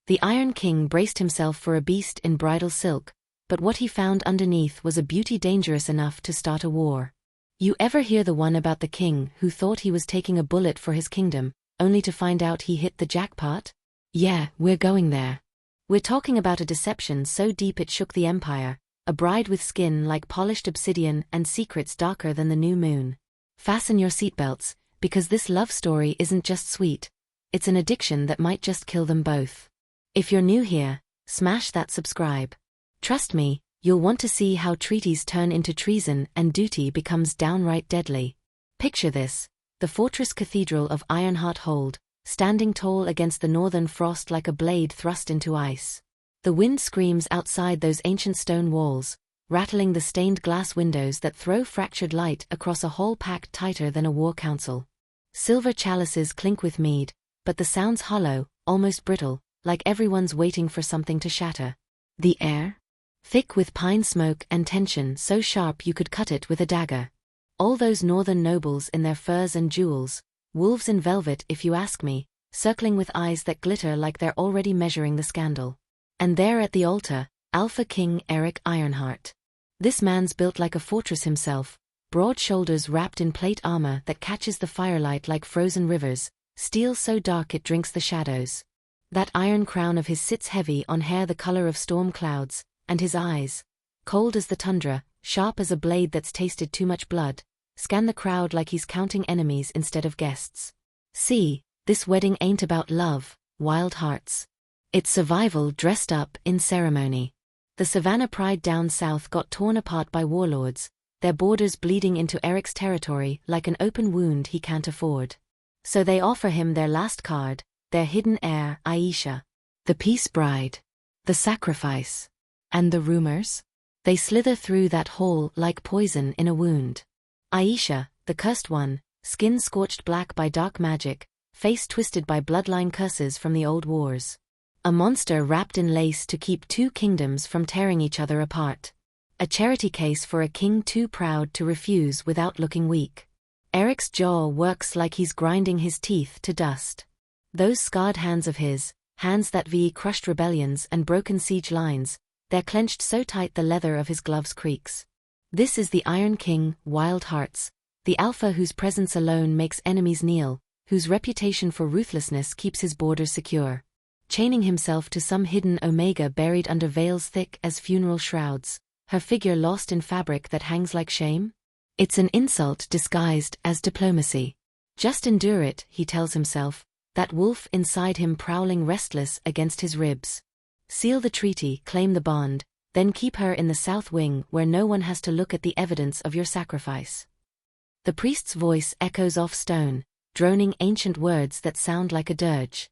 The Iron King braced himself for a beast in bridal silk, but what he found underneath was a beauty dangerous enough to start a war. You ever hear the one about the king who thought he was taking a bullet for his kingdom, only to find out he hit the jackpot? Yeah, we're going there. We're talking about a deception so deep it shook the empire, a bride with skin like polished obsidian and secrets darker than the new moon. Fasten your seatbelts, because this love story isn't just sweet, it's an addiction that might just kill them both. If you're new here, smash that subscribe. Trust me, you'll want to see how treaties turn into treason and duty becomes downright deadly. Picture this, the fortress cathedral of Ironheart Hold, standing tall against the northern frost like a blade thrust into ice. The wind screams outside those ancient stone walls, rattling the stained glass windows that throw fractured light across a hall packed tighter than a war council. Silver chalices clink with mead, but the sound's hollow, almost brittle, like everyone's waiting for something to shatter. The air? Thick with pine smoke and tension so sharp you could cut it with a dagger. All those northern nobles in their furs and jewels, wolves in velvet if you ask me, circling with eyes that glitter like they're already measuring the scandal. And there at the altar, Alpha King Eric Ironheart. This man's built like a fortress himself, broad shoulders wrapped in plate armor that catches the firelight like frozen rivers, steel so dark it drinks the shadows. That iron crown of his sits heavy on hair the color of storm clouds, and his eyes, cold as the tundra, sharp as a blade that's tasted too much blood, scan the crowd like he's counting enemies instead of guests. See, this wedding ain't about love, wild hearts. It's survival dressed up in ceremony. The Savanna Pride down south got torn apart by warlords, their borders bleeding into Eric's territory like an open wound he can't afford. So they offer him their last card, their hidden heir, Aisha. The peace bride. The sacrifice. And the rumors? They slither through that hall like poison in a wound. Aisha, the cursed one, skin scorched black by dark magic, face twisted by bloodline curses from the old wars. A monster wrapped in lace to keep two kingdoms from tearing each other apart. A charity case for a king too proud to refuse without looking weak. Eric's jaw works like he's grinding his teeth to dust. Those scarred hands of his, hands that crushed rebellions and broken siege lines, they're clenched so tight the leather of his gloves creaks. This is the Iron King, Wild Hearts, the alpha whose presence alone makes enemies kneel, whose reputation for ruthlessness keeps his borders secure. Chaining himself to some hidden omega buried under veils thick as funeral shrouds, her figure lost in fabric that hangs like shame? It's an insult disguised as diplomacy. Just endure it, he tells himself, that wolf inside him prowling restless against his ribs. Seal the treaty, claim the bond, then keep her in the south wing where no one has to look at the evidence of your sacrifice. The priest's voice echoes off stone, droning ancient words that sound like a dirge.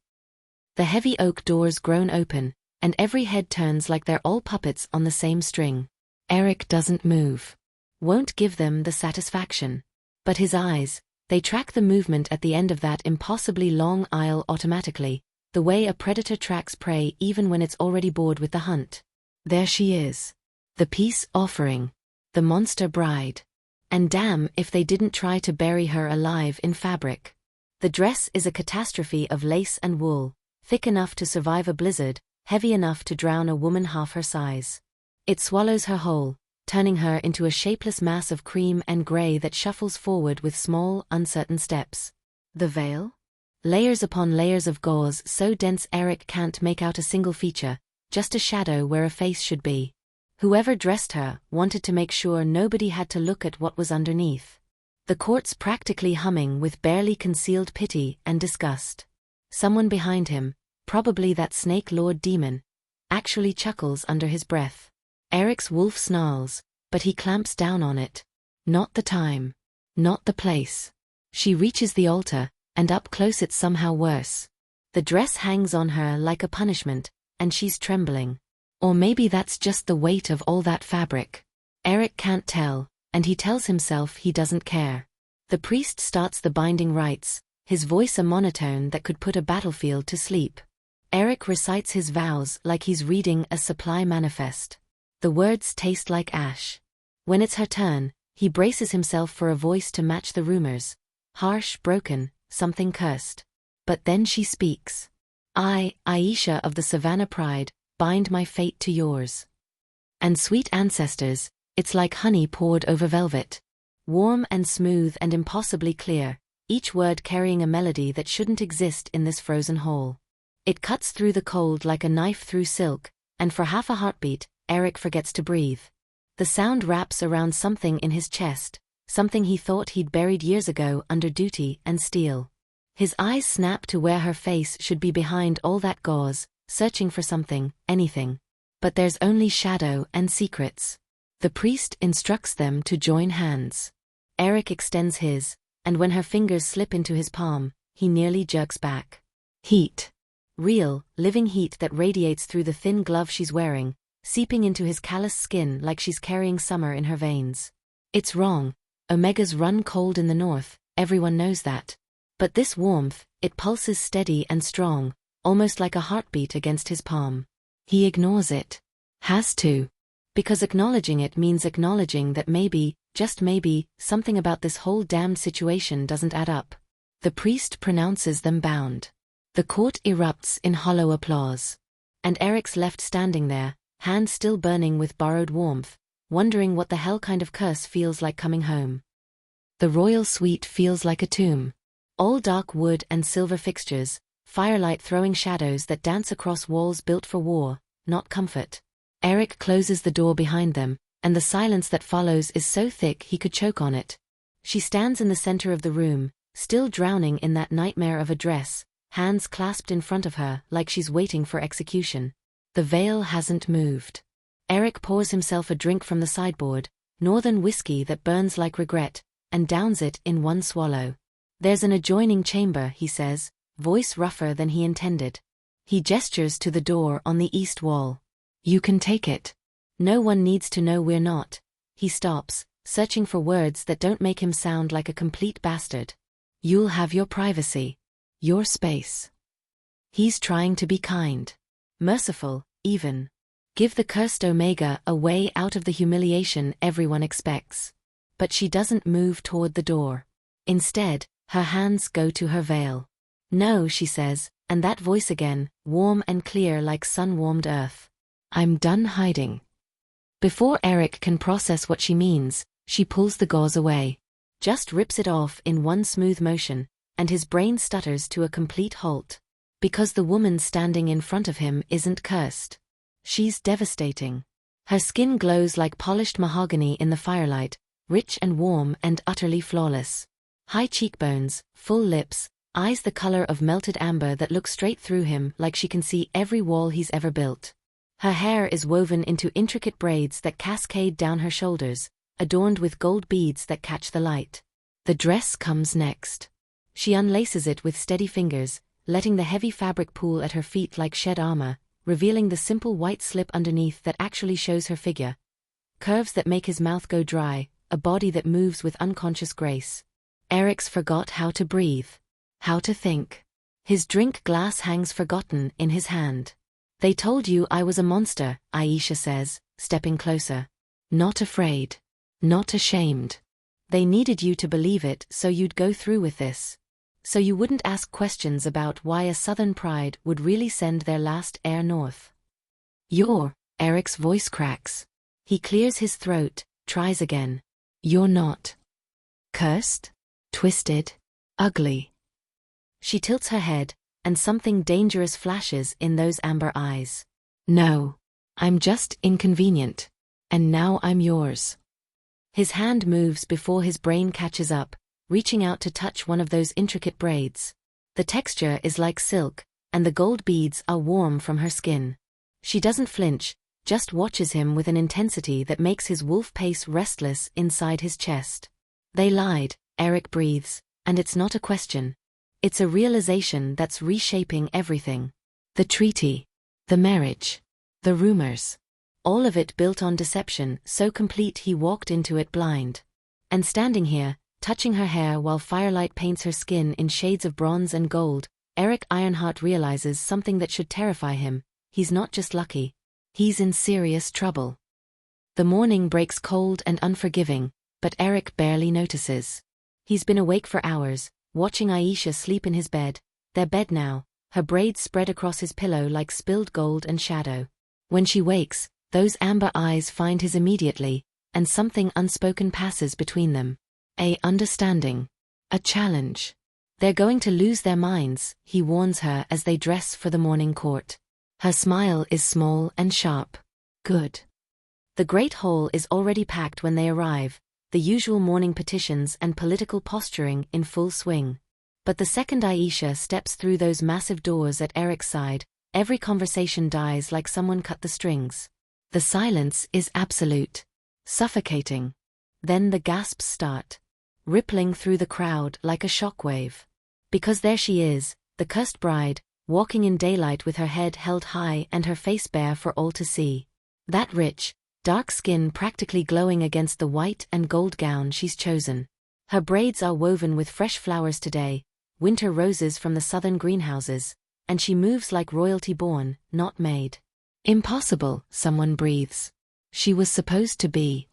The heavy oak doors groan open, and every head turns like they're all puppets on the same string. Eric doesn't move. Won't give them the satisfaction. But his eyes, they track the movement at the end of that impossibly long aisle automatically, the way a predator tracks prey even when it's already bored with the hunt. There she is. The peace offering. The monster bride. And damn if they didn't try to bury her alive in fabric. The dress is a catastrophe of lace and wool, thick enough to survive a blizzard, heavy enough to drown a woman half her size. It swallows her whole, turning her into a shapeless mass of cream and gray that shuffles forward with small, uncertain steps. The veil? Layers upon layers of gauze so dense Eric can't make out a single feature, just a shadow where a face should be. Whoever dressed her wanted to make sure nobody had to look at what was underneath. The court's practically humming with barely concealed pity and disgust. Someone behind him, probably that snake lord demon, actually chuckles under his breath. Eric's wolf snarls, but he clamps down on it. Not the time. Not the place. She reaches the altar, and up close it's somehow worse. The dress hangs on her like a punishment, and she's trembling. Or maybe that's just the weight of all that fabric. Eric can't tell, and he tells himself he doesn't care. The priest starts the binding rites, his voice a monotone that could put a battlefield to sleep. Eric recites his vows like he's reading a supply manifest. The words taste like ash. When it's her turn, he braces himself for a voice to match the rumors. Harsh, broken, something cursed. But then she speaks. I, Aisha of the Savanna Pride, bind my fate to yours. And sweet ancestors, it's like honey poured over velvet. Warm and smooth and impossibly clear, each word carrying a melody that shouldn't exist in this frozen hall. It cuts through the cold like a knife through silk, and for half a heartbeat, Eric forgets to breathe. The sound wraps around something in his chest, something he thought he'd buried years ago under duty and steel. His eyes snap to where her face should be behind all that gauze, searching for something, anything. But there's only shadow and secrets. The priest instructs them to join hands. Eric extends his, and when her fingers slip into his palm, he nearly jerks back. Heat. Real, living heat that radiates through the thin glove she's wearing, seeping into his calloused skin like she's carrying summer in her veins. It's wrong. Omegas run cold in the north, everyone knows that. But this warmth, it pulses steady and strong, almost like a heartbeat against his palm. He ignores it. Has to. Because acknowledging it means acknowledging that maybe, just maybe, something about this whole damned situation doesn't add up. The priest pronounces them bound. The court erupts in hollow applause. And Eric's left standing there, hand still burning with borrowed warmth, wondering what the hell kind of curse feels like coming home. The royal suite feels like a tomb. All dark wood and silver fixtures, firelight throwing shadows that dance across walls built for war, not comfort. Eric closes the door behind them, and the silence that follows is so thick he could choke on it. She stands in the center of the room, still drowning in that nightmare of a dress, hands clasped in front of her like she's waiting for execution. The veil hasn't moved. Eric pours himself a drink from the sideboard, northern whiskey that burns like regret, and downs it in one swallow. There's an adjoining chamber, he says, voice rougher than he intended. He gestures to the door on the east wall. You can take it. No one needs to know we're not. He stops, searching for words that don't make him sound like a complete bastard. You'll have your privacy. Your space. He's trying to be kind. Merciful, even. Give the cursed Omega a way out of the humiliation everyone expects. But she doesn't move toward the door. Instead, her hands go to her veil. No, she says, and that voice again, warm and clear like sun-warmed earth. I'm done hiding. Before Eric can process what she means, she pulls the gauze away. Just rips it off in one smooth motion, and his brain stutters to a complete halt. Because the woman standing in front of him isn't cursed. She's devastating. Her skin glows like polished mahogany in the firelight, rich and warm and utterly flawless. High cheekbones, full lips, eyes the color of melted amber that look straight through him like she can see every wall he's ever built. Her hair is woven into intricate braids that cascade down her shoulders, adorned with gold beads that catch the light. The dress comes next. She unlaces it with steady fingers, letting the heavy fabric pool at her feet like shed armor, revealing the simple white slip underneath that actually shows her figure. Curves that make his mouth go dry, a body that moves with unconscious grace. Eric's forgot how to breathe. How to think. His drink glass hangs forgotten in his hand. They told you I was a monster, Aisha says, stepping closer. Not afraid. Not ashamed. They needed you to believe it so you'd go through with this. So you wouldn't ask questions about why a southern pride would really send their last heir north. Eric's voice cracks. He clears his throat, tries again. You're not. Cursed? Twisted? Ugly? She tilts her head, and something dangerous flashes in those amber eyes. No. I'm just inconvenient. And now I'm yours. His hand moves before his brain catches up, reaching out to touch one of those intricate braids. The texture is like silk, and the gold beads are warm from her skin. She doesn't flinch, just watches him with an intensity that makes his wolf pace restless inside his chest. They lied, Eric breathes, and it's not a question. It's a realization that's reshaping everything. The treaty. The marriage. The rumors. All of it built on deception, so complete he walked into it blind. And standing here, touching her hair while firelight paints her skin in shades of bronze and gold, Eric Ironheart realizes something that should terrify him. He's not just lucky. He's in serious trouble. The morning breaks cold and unforgiving, but Eric barely notices. He's been awake for hours, watching Aisha sleep in his bed, their bed now, her braids spread across his pillow like spilled gold and shadow. When she wakes, those amber eyes find his immediately, and something unspoken passes between them. A understanding. A challenge. They're going to lose their minds, he warns her as they dress for the morning court. Her smile is small and sharp. Good. The great hall is already packed when they arrive, the usual morning petitions and political posturing in full swing. But the second Aisha steps through those massive doors at Eric's side, every conversation dies like someone cut the strings. The silence is absolute. Suffocating. Then the gasps start. Rippling through the crowd like a shockwave. Because there she is, the cursed bride, walking in daylight with her head held high and her face bare for all to see. That rich, dark skin practically glowing against the white and gold gown she's chosen. Her braids are woven with fresh flowers today, winter roses from the southern greenhouses, and she moves like royalty born, not made. Impossible, someone breathes. She was supposed to be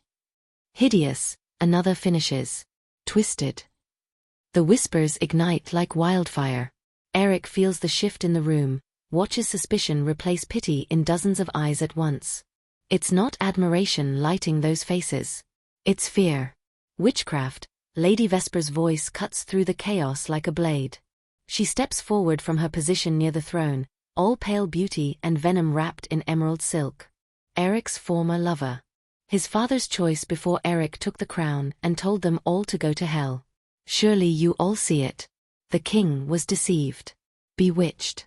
hideous, another finishes. Twisted. The whispers ignite like wildfire. Eric feels the shift in the room, watches suspicion replace pity in dozens of eyes at once. It's not admiration lighting those faces. It's fear. Witchcraft. Lady Vesper's voice cuts through the chaos like a blade. She steps forward from her position near the throne, all pale beauty and venom wrapped in emerald silk. Eric's former lover. His father's choice before Eric took the crown and told them all to go to hell. Surely you all see it. The king was deceived. Bewitched.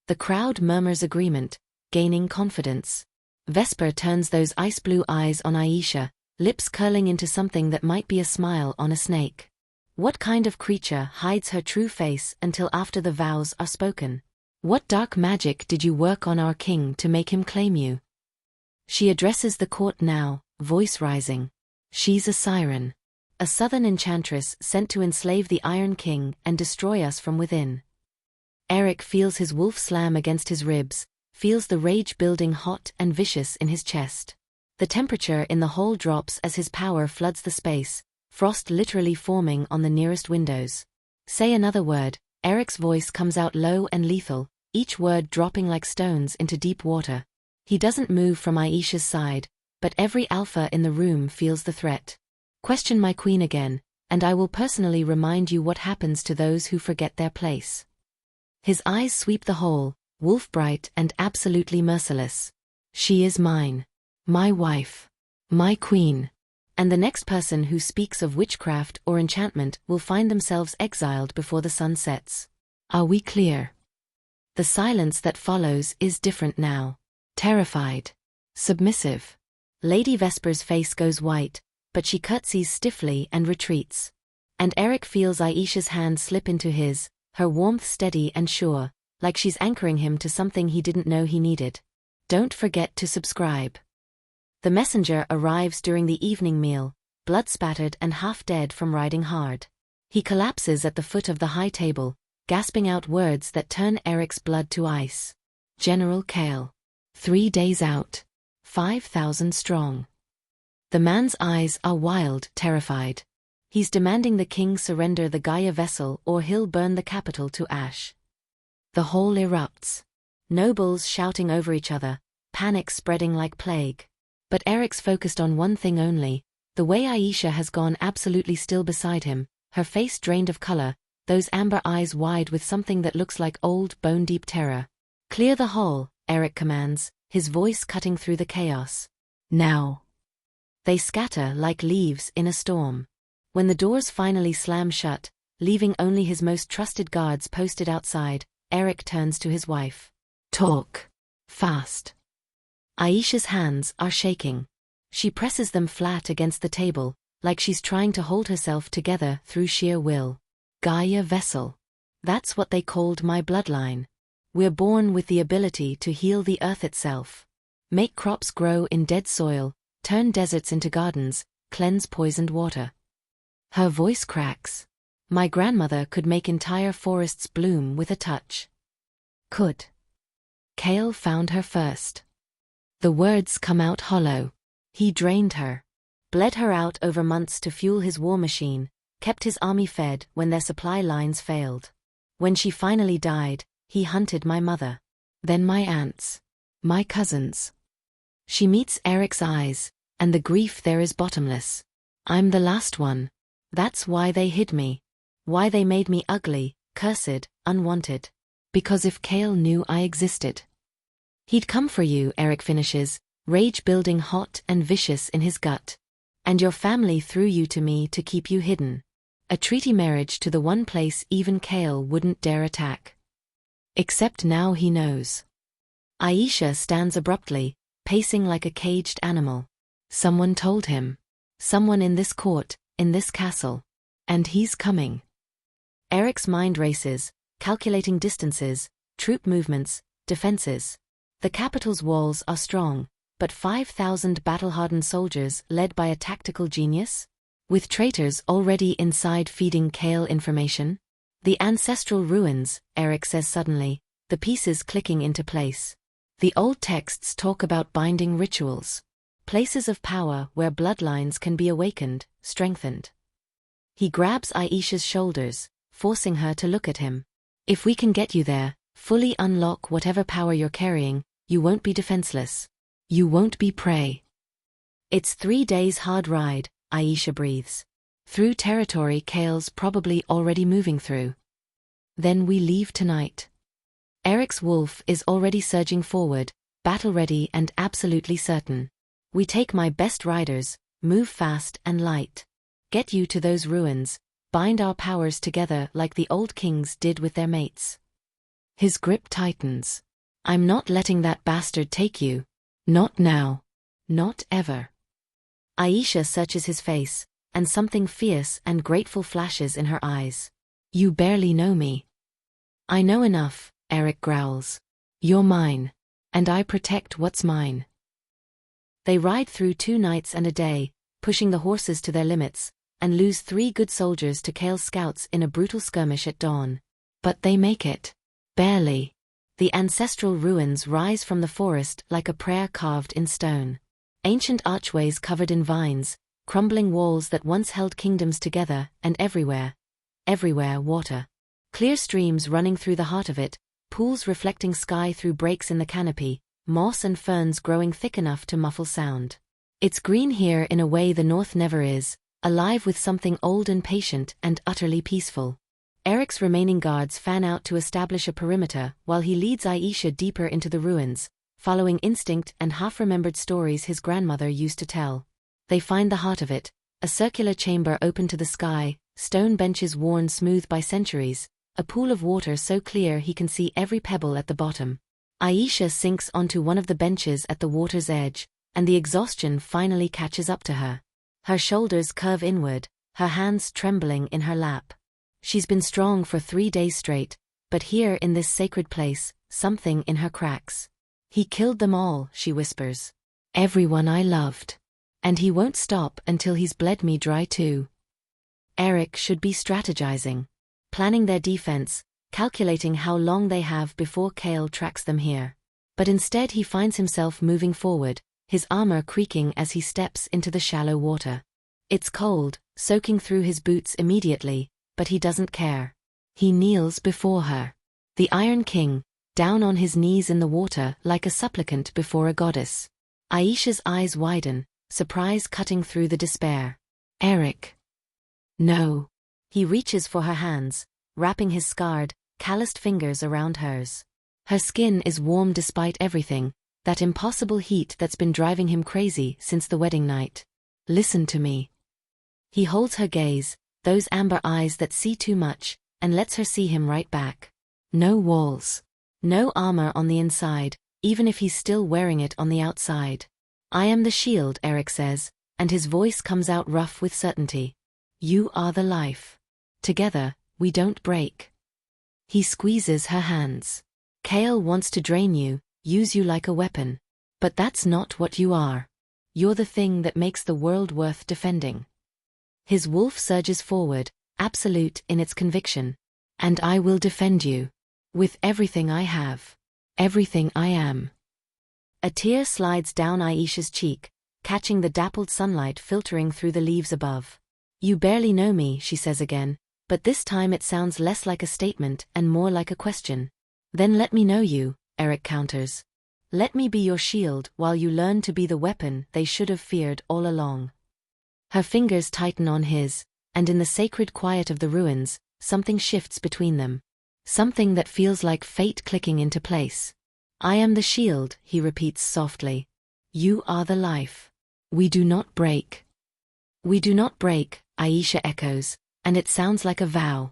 The crowd murmurs agreement, gaining confidence. Vesper turns those ice-blue eyes on Aisha, lips curling into something that might be a smile on a snake. What kind of creature hides her true face until after the vows are spoken? What dark magic did you work on our king to make him claim you? She addresses the court now, voice rising. She's a siren. A southern enchantress sent to enslave the Iron King and destroy us from within. Eric feels his wolf slam against his ribs, feels the rage building hot and vicious in his chest. The temperature in the hall drops as his power floods the space, frost literally forming on the nearest windows. Say another word, Eric's voice comes out low and lethal, each word dropping like stones into deep water. He doesn't move from Aisha's side, but every alpha in the room feels the threat. Question my queen again, and I will personally remind you what happens to those who forget their place. His eyes sweep the whole, wolf-bright and absolutely merciless. She is mine. My wife. My queen. And the next person who speaks of witchcraft or enchantment will find themselves exiled before the sun sets. Are we clear? The silence that follows is different now. Terrified. Submissive. Lady Vesper's face goes white, but she curtsies stiffly and retreats. And Eric feels Aisha's hand slip into his, her warmth steady and sure, like she's anchoring him to something he didn't know he needed. Don't forget to subscribe. The messenger arrives during the evening meal, blood-spattered and half-dead from riding hard. He collapses at the foot of the high table, gasping out words that turn Eric's blood to ice. General Kale. 3 days out. 5,000 strong. The man's eyes are wild, terrified. He's demanding the king surrender the Gaia vessel or he'll burn the capital to ash. The hall erupts. Nobles shouting over each other, panic spreading like plague. But Eric's focused on one thing only, the way Aisha has gone absolutely still beside him, her face drained of color, those amber eyes wide with something that looks like old bone-deep terror. Clear the hall, Eric commands, his voice cutting through the chaos. Now. They scatter like leaves in a storm. When the doors finally slam shut, leaving only his most trusted guards posted outside, Eric turns to his wife. Talk. Fast. Aisha's hands are shaking. She presses them flat against the table, like she's trying to hold herself together through sheer will. Gaia vessel. That's what they called my bloodline. We're born with the ability to heal the earth itself. Make crops grow in dead soil, turn deserts into gardens, cleanse poisoned water. Her voice cracks. My grandmother could make entire forests bloom with a touch. Could. Kale found her first. The words come out hollow. He drained her. Bled her out over months to fuel his war machine, kept his army fed when their supply lines failed. When she finally died, He hunted my mother. Then my aunts. My cousins. She meets Eric's eyes, and the grief there is bottomless. I'm the last one. That's why they hid me. Why they made me ugly, cursed, unwanted. Because if Kale knew I existed, he'd come for you, Eric finishes, rage building hot and vicious in his gut. And your family threw you to me to keep you hidden. A treaty marriage to the one place even Kale wouldn't dare attack. Except now he knows. Aisha stands abruptly, pacing like a caged animal. Someone told him. Someone in this court, in this castle. And he's coming. Eric's mind races, calculating distances, troop movements, defenses. The capital's walls are strong, but 5,000 battle-hardened soldiers led by a tactical genius? With traitors already inside feeding Kale information? The ancestral ruins, Eric says suddenly, the pieces clicking into place. The old texts talk about binding rituals. Places of power where bloodlines can be awakened, strengthened. He grabs Aisha's shoulders, forcing her to look at him. If we can get you there, fully unlock whatever power you're carrying, you won't be defenseless. You won't be prey. It's 3 days hard ride, Aisha breathes. Through territory Kale's probably already moving through. Then we leave tonight. Eric's wolf is already surging forward, battle-ready and absolutely certain. We take my best riders, move fast and light. Get you to those ruins, bind our powers together like the old kings did with their mates. His grip tightens. I'm not letting that bastard take you. Not now. Not ever. Aisha searches his face, and something fierce and grateful flashes in her eyes. You barely know me. I know enough, Eric growls. You're mine. And I protect what's mine. They ride through 2 nights and a day, pushing the horses to their limits, and lose 3 good soldiers to Kale's scouts in a brutal skirmish at dawn. But they make it. Barely. The ancestral ruins rise from the forest like a prayer carved in stone. Ancient archways covered in vines, crumbling walls that once held kingdoms together, and everywhere water. Clear streams running through the heart of it, pools reflecting sky through breaks in the canopy, moss and ferns growing thick enough to muffle sound. It's green here in a way the north never is, alive with something old and patient and utterly peaceful. Eric's remaining guards fan out to establish a perimeter while he leads Aisha deeper into the ruins, following instinct and half-remembered stories his grandmother used to tell. They find the heart of it, a circular chamber open to the sky, stone benches worn smooth by centuries, a pool of water so clear he can see every pebble at the bottom. Aisha sinks onto one of the benches at the water's edge, and the exhaustion finally catches up to her. Her shoulders curve inward, her hands trembling in her lap. She's been strong for 3 days straight, but here in this sacred place, something in her cracks. He killed them all, she whispers. Everyone I loved. And he won't stop until he's bled me dry too. Eric should be strategizing. Planning their defense, calculating how long they have before Kale tracks them here. But instead he finds himself moving forward, his armor creaking as he steps into the shallow water. It's cold, soaking through his boots immediately, but he doesn't care. He kneels before her. The Iron King, down on his knees in the water like a supplicant before a goddess. Aisha's eyes widen, surprise cutting through the despair. Eric. No. He reaches for her hands, wrapping his scarred, calloused fingers around hers. Her skin is warm despite everything, that impossible heat that's been driving him crazy since the wedding night. Listen to me. He holds her gaze, those amber eyes that see too much, and lets her see him right back. No walls. No armor on the inside, even if he's still wearing it on the outside. I am the shield, Eric says, and his voice comes out rough with certainty. You are the life. Together, we don't break. He squeezes her hands. Kale wants to drain you, use you like a weapon. But that's not what you are. You're the thing that makes the world worth defending. His wolf surges forward, absolute in its conviction. And I will defend you. With everything I have. Everything I am. A tear slides down Aisha's cheek, catching the dappled sunlight filtering through the leaves above. You barely know me, she says again, but this time it sounds less like a statement and more like a question. Then let me know you, Eric counters. Let me be your shield while you learn to be the weapon they should have feared all along. Her fingers tighten on his, and in the sacred quiet of the ruins, something shifts between them. Something that feels like fate clicking into place. I am the shield, he repeats softly. You are the life. We do not break. We do not break, Aisha echoes, and it sounds like a vow.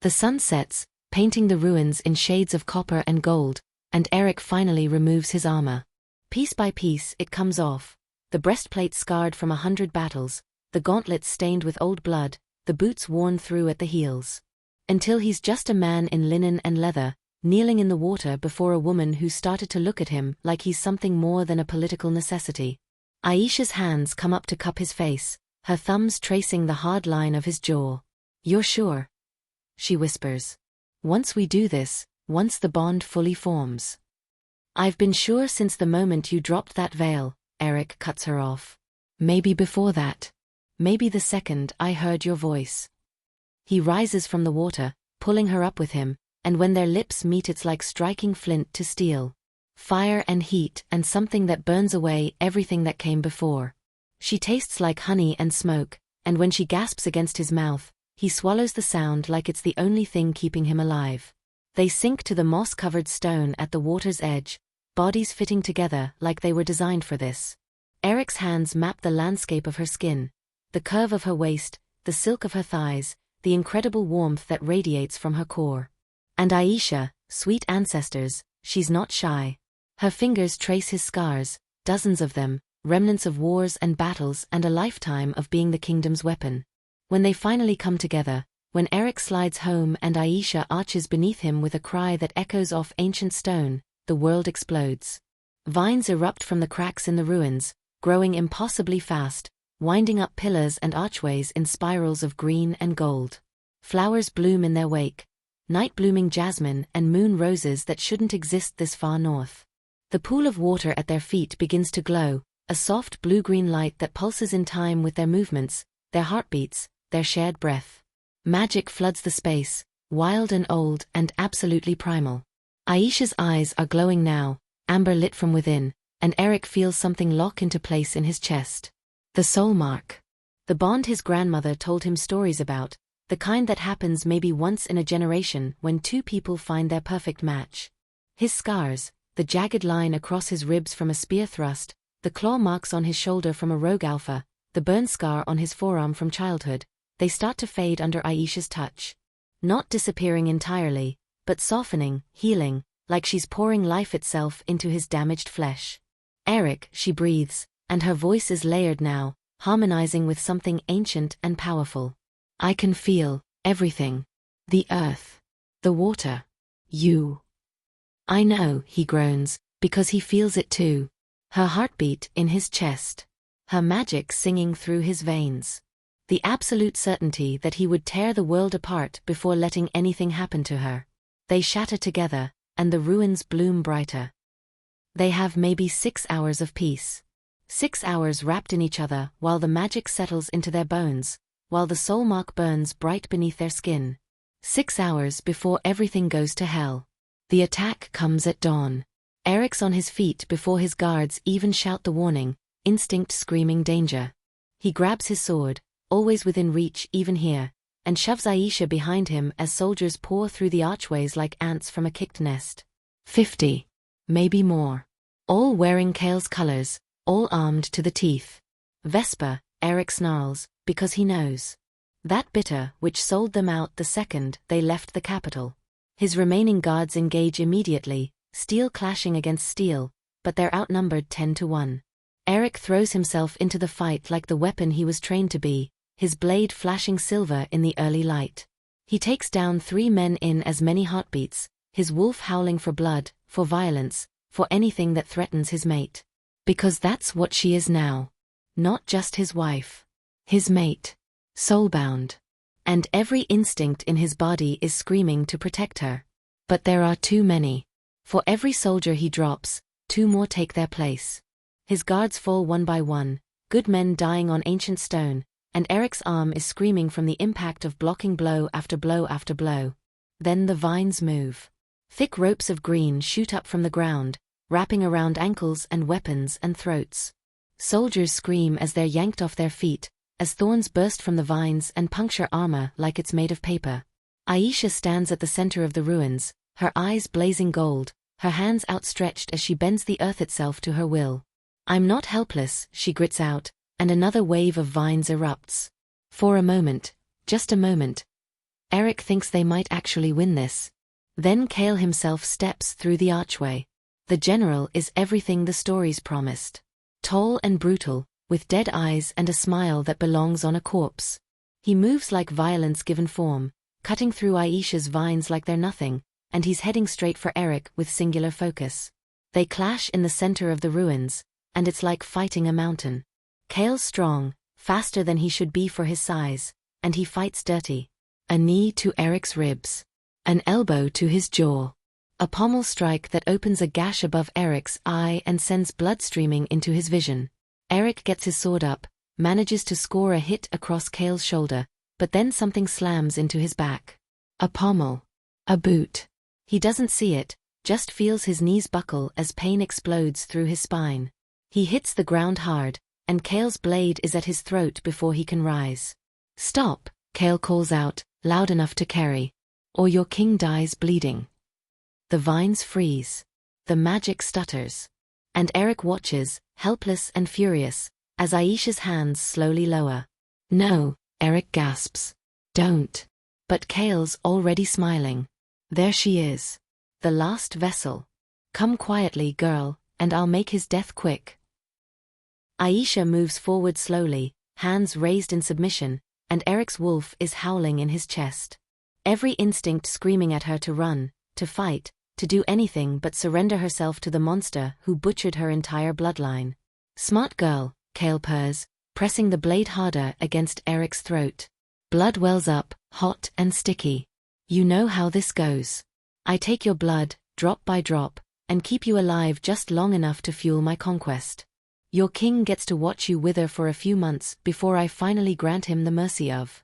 The sun sets, painting the ruins in shades of copper and gold, and Eric finally removes his armor. Piece by piece it comes off, the breastplate scarred from 100 battles, the gauntlets stained with old blood, the boots worn through at the heels. Until he's just a man in linen and leather, kneeling in the water before a woman who started to look at him like he's something more than a political necessity. Aisha's hands come up to cup his face, her thumbs tracing the hard line of his jaw. You're sure? She whispers. Once we do this, once the bond fully forms. I've been sure since the moment you dropped that veil, Eric cuts her off. Maybe before that. Maybe the second I heard your voice. He rises from the water, pulling her up with him, and when their lips meet it's like striking flint to steel. Fire and heat and something that burns away everything that came before. She tastes like honey and smoke, and when she gasps against his mouth, he swallows the sound like it's the only thing keeping him alive. They sink to the moss-covered stone at the water's edge, bodies fitting together like they were designed for this. Eric's hands map the landscape of her skin, the curve of her waist, the silk of her thighs, the incredible warmth that radiates from her core. And Aisha, sweet ancestors, she's not shy. Her fingers trace his scars, dozens of them, remnants of wars and battles and a lifetime of being the kingdom's weapon. When they finally come together, when Eric slides home and Aisha arches beneath him with a cry that echoes off ancient stone, the world explodes. Vines erupt from the cracks in the ruins, growing impossibly fast, winding up pillars and archways in spirals of green and gold. Flowers bloom in their wake, night-blooming jasmine and moon roses that shouldn't exist this far north. The pool of water at their feet begins to glow, a soft blue-green light that pulses in time with their movements, their heartbeats, their shared breath. Magic floods the space, wild and old and absolutely primal. Aisha's eyes are glowing now, amber lit from within, and Eric feels something lock into place in his chest. The soul mark. The bond his grandmother told him stories about, the kind that happens maybe once in a generation when two people find their perfect match. His scars, the jagged line across his ribs from a spear thrust, the claw marks on his shoulder from a rogue alpha, the burn scar on his forearm from childhood, they start to fade under Aisha's touch. Not disappearing entirely, but softening, healing, like she's pouring life itself into his damaged flesh. Eric, she breathes, and her voice is layered now, harmonizing with something ancient and powerful. I can feel everything. The earth. The water. You. I know, he groans, because he feels it too. Her heartbeat in his chest. Her magic singing through his veins. The absolute certainty that he would tear the world apart before letting anything happen to her. They shatter together, and the ruins bloom brighter. They have maybe 6 hours of peace. 6 hours wrapped in each other while the magic settles into their bones, while the soul mark burns bright beneath their skin. 6 hours before everything goes to hell. The attack comes at dawn. Eric's on his feet before his guards even shout the warning, instinct screaming danger. He grabs his sword, always within reach even here, and shoves Aisha behind him as soldiers pour through the archways like ants from a kicked nest. 50. Maybe more. All wearing Kale's colors, all armed to the teeth. Vesper, Eric snarls, because he knows. That bitter which sold them out the second they left the capital. His remaining guards engage immediately, steel clashing against steel, but they're outnumbered 10-1. Eric throws himself into the fight like the weapon he was trained to be, his blade flashing silver in the early light. He takes down 3 men in as many heartbeats, his wolf howling for blood, for violence, for anything that threatens his mate. Because that's what she is now. Not just his wife. His mate. Soulbound. And every instinct in his body is screaming to protect her. But there are too many. For every soldier he drops, 2 more take their place. His guards fall one by one, good men dying on ancient stone, and Eric's arm is screaming from the impact of blocking blow after blow after blow. Then the vines move. Thick ropes of green shoot up from the ground, wrapping around ankles and weapons and throats. Soldiers scream as they're yanked off their feet, as thorns burst from the vines and puncture armor like it's made of paper. Aisha stands at the center of the ruins, her eyes blazing gold, her hands outstretched as she bends the earth itself to her will. "I'm not helpless," she grits out, and another wave of vines erupts. For a moment, just a moment, Eric thinks they might actually win this. Then Cale himself steps through the archway. The general is everything the stories promised. Tall and brutal, with dead eyes and a smile that belongs on a corpse. He moves like violence given form, cutting through Aisha's vines like they're nothing, and he's heading straight for Eric with singular focus. They clash in the center of the ruins, and it's like fighting a mountain. Cale's strong, faster than he should be for his size, and he fights dirty. A knee to Eric's ribs. An elbow to his jaw. A pommel strike that opens a gash above Eric's eye and sends blood streaming into his vision. Eric gets his sword up, manages to score a hit across Cale's shoulder, but then something slams into his back. A pommel. A boot. He doesn't see it, just feels his knees buckle as pain explodes through his spine. He hits the ground hard, and Cale's blade is at his throat before he can rise. "Stop," Cale calls out, loud enough to carry. "Or your king dies bleeding." The vines freeze. The magic stutters. And Eric watches, helpless and furious, as Aisha's hands slowly lower. "No," Eric gasps. "Don't." But Cale's already smiling. There she is. The last vessel. "Come quietly, girl, and I'll make his death quick." Aisha moves forward slowly, hands raised in submission, and Eric's wolf is howling in his chest. Every instinct screaming at her to run, to fight, to do anything but surrender herself to the monster who butchered her entire bloodline. "Smart girl," Cale purrs, pressing the blade harder against Eric's throat. Blood wells up, hot and sticky. "You know how this goes. I take your blood, drop by drop, and keep you alive just long enough to fuel my conquest. Your king gets to watch you wither for a few months before I finally grant him the mercy of."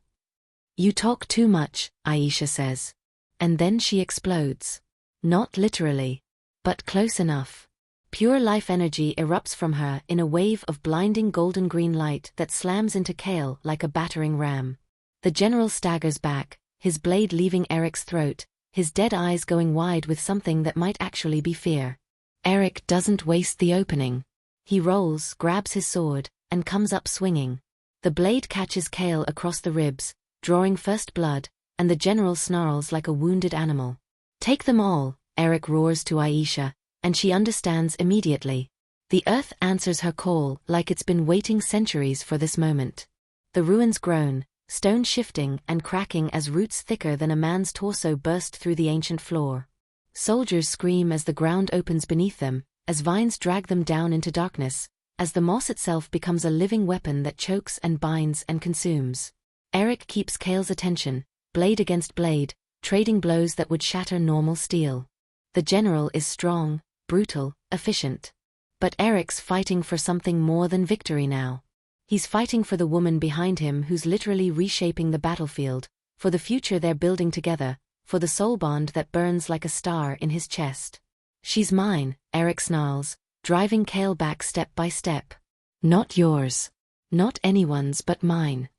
"You talk too much," Aisha says. And then she explodes. Not literally, but close enough. Pure life energy erupts from her in a wave of blinding golden green light that slams into Cale like a battering ram. The general staggers back, his blade leaving Eric's throat, his dead eyes going wide with something that might actually be fear. Eric doesn't waste the opening. He rolls, grabs his sword, and comes up swinging. The blade catches Cale across the ribs, drawing first blood, and the general snarls like a wounded animal. "Take them all," Eric roars to Aisha, and she understands immediately. The earth answers her call like it's been waiting centuries for this moment. The ruins groan, stone shifting and cracking as roots thicker than a man's torso burst through the ancient floor. Soldiers scream as the ground opens beneath them, as vines drag them down into darkness, as the moss itself becomes a living weapon that chokes and binds and consumes. Eric keeps Cale's attention, blade against blade, trading blows that would shatter normal steel. The general is strong, brutal, efficient. But Eric's fighting for something more than victory now. He's fighting for the woman behind him who's literally reshaping the battlefield, for the future they're building together, for the soul bond that burns like a star in his chest. "She's mine," Eric snarls, driving Cale back step by step. "Not yours. Not anyone's but mine."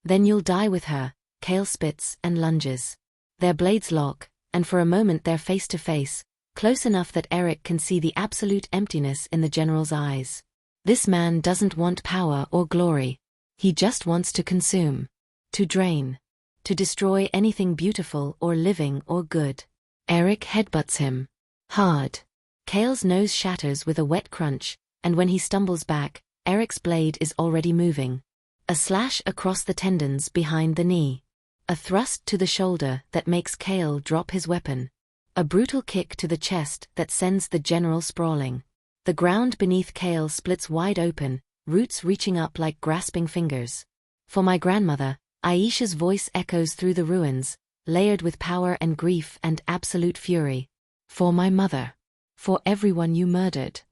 "Then you'll die with her," Cale spits and lunges. Their blades lock, and for a moment they're face to face, close enough that Eric can see the absolute emptiness in the general's eyes. This man doesn't want power or glory. He just wants to consume. To drain. To destroy anything beautiful or living or good. Eric headbutts him. Hard. Cale's nose shatters with a wet crunch, and when he stumbles back, Eric's blade is already moving. A slash across the tendons behind the knee. A thrust to the shoulder that makes Cale drop his weapon. A brutal kick to the chest that sends the general sprawling. The ground beneath Cale splits wide open, roots reaching up like grasping fingers. "For my grandmother," Aisha's voice echoes through the ruins, layered with power and grief and absolute fury. "For my mother. For everyone you murdered."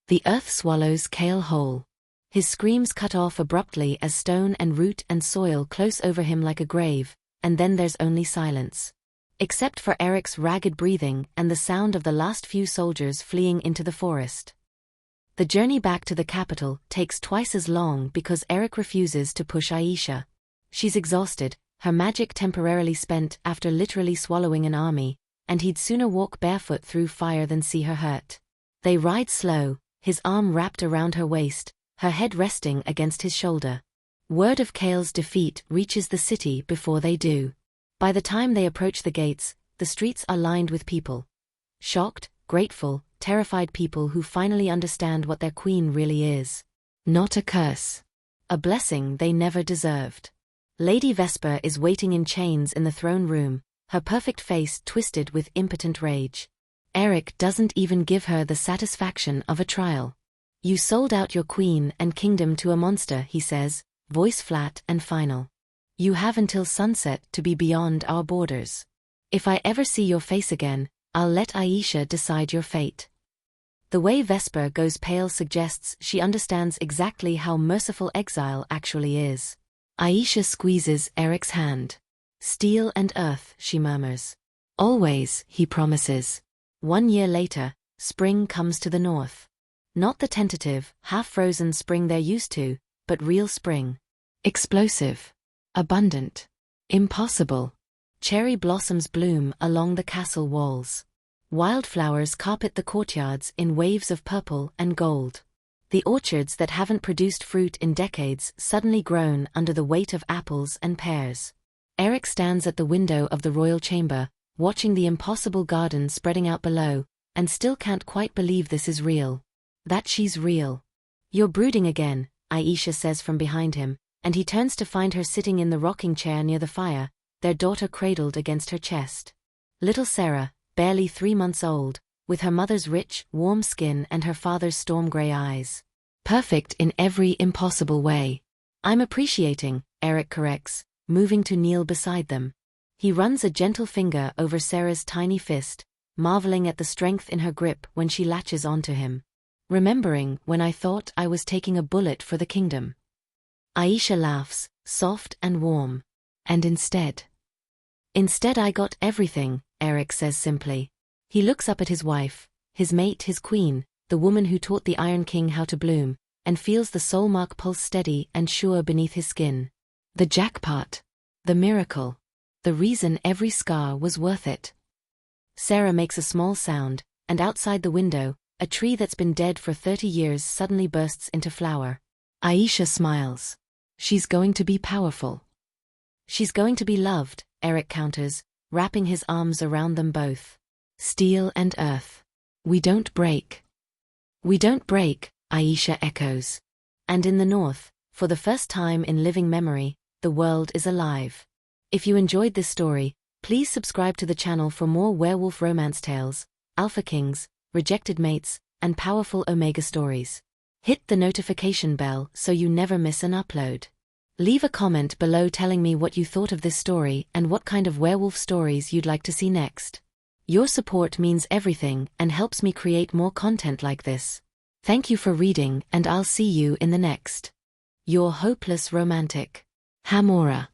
The earth swallows Cale whole. His screams cut off abruptly as stone and root and soil close over him like a grave, and then there's only silence. except for Eric's ragged breathing and the sound of the last few soldiers fleeing into the forest. The journey back to the capital takes twice as long because Eric refuses to push Aisha. She's exhausted, her magic temporarily spent after literally swallowing an army, and he'd sooner walk barefoot through fire than see her hurt. They ride slow, his arm wrapped around her waist, her head resting against his shoulder. Word of Kale's defeat reaches the city before they do. By the time they approach the gates, the streets are lined with people. Shocked, grateful, terrified people who finally understand what their queen really is. Not a curse. A blessing they never deserved. Lady Vesper is waiting in chains in the throne room, her perfect face twisted with impotent rage. Eric doesn't even give her the satisfaction of a trial. You sold out your queen and kingdom to a monster, he says, voice flat and final. You have until sunset to be beyond our borders. If I ever see your face again, I'll let Aisha decide your fate. The way Vesper goes pale suggests she understands exactly how merciful exile actually is. Aisha squeezes Eric's hand. Steel and earth, she murmurs. Always, he promises. 1 year later, spring comes to the north. Not the tentative, half-frozen spring they're used to, but real spring. Explosive. Abundant. Impossible. Cherry blossoms bloom along the castle walls. Wildflowers carpet the courtyards in waves of purple and gold. The orchards that haven't produced fruit in decades suddenly groan under the weight of apples and pears. Eric stands at the window of the royal chamber, watching the impossible garden spreading out below, and still can't quite believe this is real. That she's real. You're brooding again, Aisha says from behind him, and he turns to find her sitting in the rocking chair near the fire, their daughter cradled against her chest. Little Sarah, barely 3 months old, with her mother's rich, warm skin and her father's storm-gray eyes. Perfect in every impossible way. I'm appreciating, Eric corrects, moving to kneel beside them. He runs a gentle finger over Sarah's tiny fist, marveling at the strength in her grip when she latches onto him. Remembering when I thought I was taking a bullet for the kingdom. Aisha laughs, soft and warm. And instead I got everything, Eric says simply. He looks up at his wife, his mate, his queen, the woman who taught the Iron King how to bloom, and feels the soul mark pulse steady and sure beneath his skin. The jackpot. The miracle. The reason every scar was worth it. Sarah makes a small sound, and outside the window, a tree that's been dead for 30 years suddenly bursts into flower. Aisha smiles. She's going to be powerful. She's going to be loved, Eric counters, wrapping his arms around them both. Steel and earth. We don't break. We don't break, Aisha echoes. And in the north, for the first time in living memory, the world is alive. If you enjoyed this story, please subscribe to the channel for more werewolf romance tales, alpha kings, rejected mates, and powerful omega stories. Hit the notification bell so you never miss an upload. Leave a comment below telling me what you thought of this story and what kind of werewolf stories you'd like to see next. Your support means everything and helps me create more content like this. Thank you for reading, and I'll see you in the next. Your hopeless romantic, Amora.